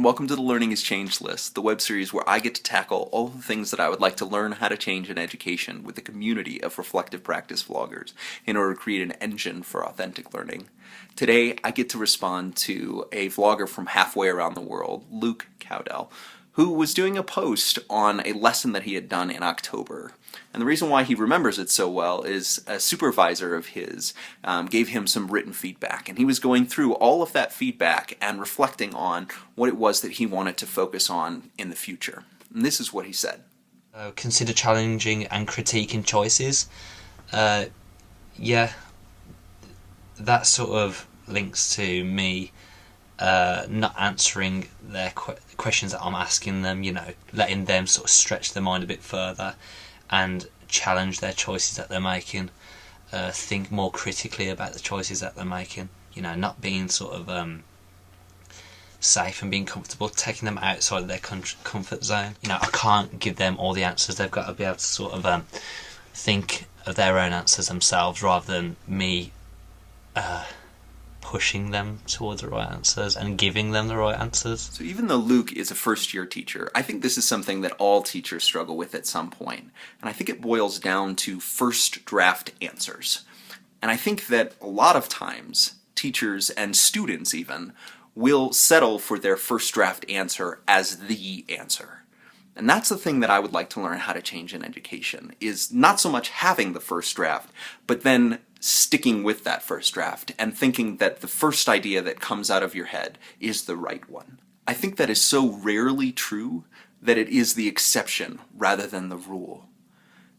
and welcome to the Learning has Changed list, the web series where I get to tackle all the things that I would like to learn how to change in education with a community of reflective practice vloggers in order to create an engine for authentic learning. Today, I get to respond to a vlogger from halfway around the world, Luke Cowdell, who was doing a post on a lesson that he had done in October. And the reason why he remembers it so well is a supervisor of his gave him some written feedback, and he was going through all of that feedback and reflecting on what it was that he wanted to focus on in the future. And this is what he said. Consider challenging and critiquing choices. Yeah, that sort of links to me not answering their questions that I'm asking them, letting them sort of stretch their mind a bit further and challenge their choices that they're making, think more critically about the choices that they're making, not being sort of safe and being comfortable, taking them outside of their comfort zone. I can't give them all the answers. They've got to be able to sort of think of their own answers themselves rather than me pushing them towards the right answers and giving them the right answers. So even though Luke is a first-year teacher, I think this is something that all teachers struggle with at some point. And I think it boils down to first draft answers. And I think that a lot of times, teachers and students even will settle for their first draft answer as the answer. And that's the thing that I would like to learn how to change in education, is not so much having the first draft, but then sticking with that first draft and thinking that the first idea that comes out of your head is the right one. I think that is so rarely true that it is the exception rather than the rule.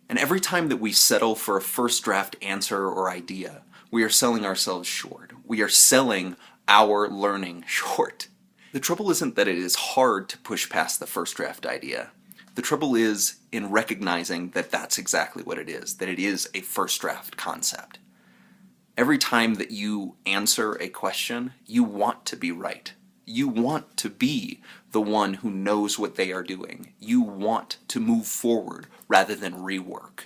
And every time that we settle for a first draft answer or idea, we are selling ourselves short. We are selling our learning short. The trouble isn't that it is hard to push past the first draft idea. The trouble is in recognizing that that's exactly what it is, that it is a first draft concept. Every time that you answer a question, you want to be right. You want to be the one who knows what they are doing. You want to move forward rather than rework.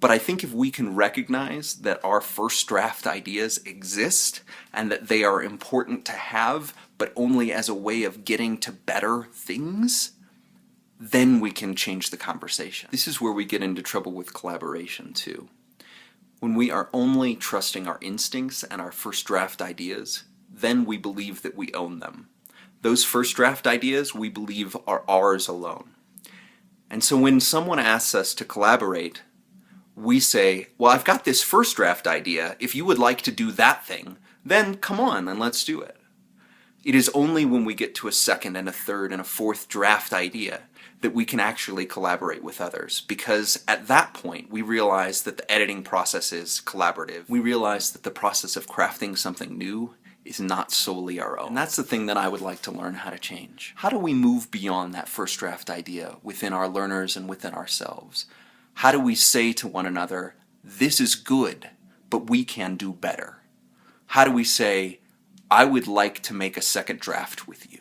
But I think if we can recognize that our first draft ideas exist and that they are important to have, but only as a way of getting to better things, then we can change the conversation. This is where we get into trouble with collaboration too. When we are only trusting our instincts and our first draft ideas, then we believe that we own them. Those first draft ideas we believe are ours alone. And so when someone asks us to collaborate, we say, well, I've got this first draft idea. If you would like to do that thing, then come on and let's do it. It is only when we get to a second and a third and a fourth draft idea that we can actually collaborate with others, because at that point we realize that the editing process is collaborative. We realize that the process of crafting something new is not solely our own. And that's the thing that I would like to learn how to change. How do we move beyond that first draft idea within our learners and within ourselves? How do we say to one another, this is good, but we can do better? How do we say, I would like to make a second draft with you.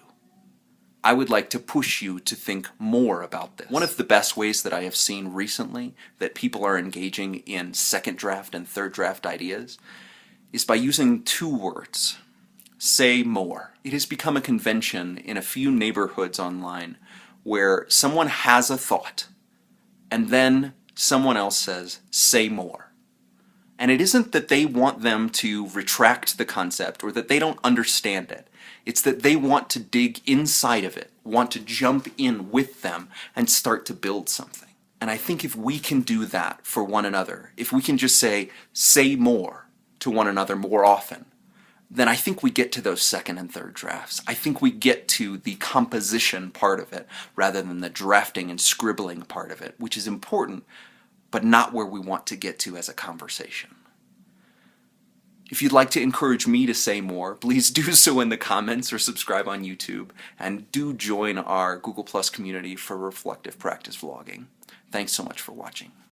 I would like to push you to think more about this. One of the best ways that I have seen recently that people are engaging in second draft and third draft ideas is by using two words. Say more. It has become a convention in a few neighborhoods online where someone has a thought and then someone else says, say more. And it isn't that they want them to retract the concept or that they don't understand it. It's that they want to dig inside of it, want to jump in with them and start to build something. And I think if we can do that for one another, if we can just say more to one another more often, then I think we get to those second and third drafts. I think we get to the composition part of it rather than the drafting and scribbling part of it, which is important, but not where we want to get to as a conversation. If you'd like to encourage me to say more, please do so in the comments or subscribe on YouTube, and do join our Google Plus community for reflective practice vlogging. Thanks so much for watching.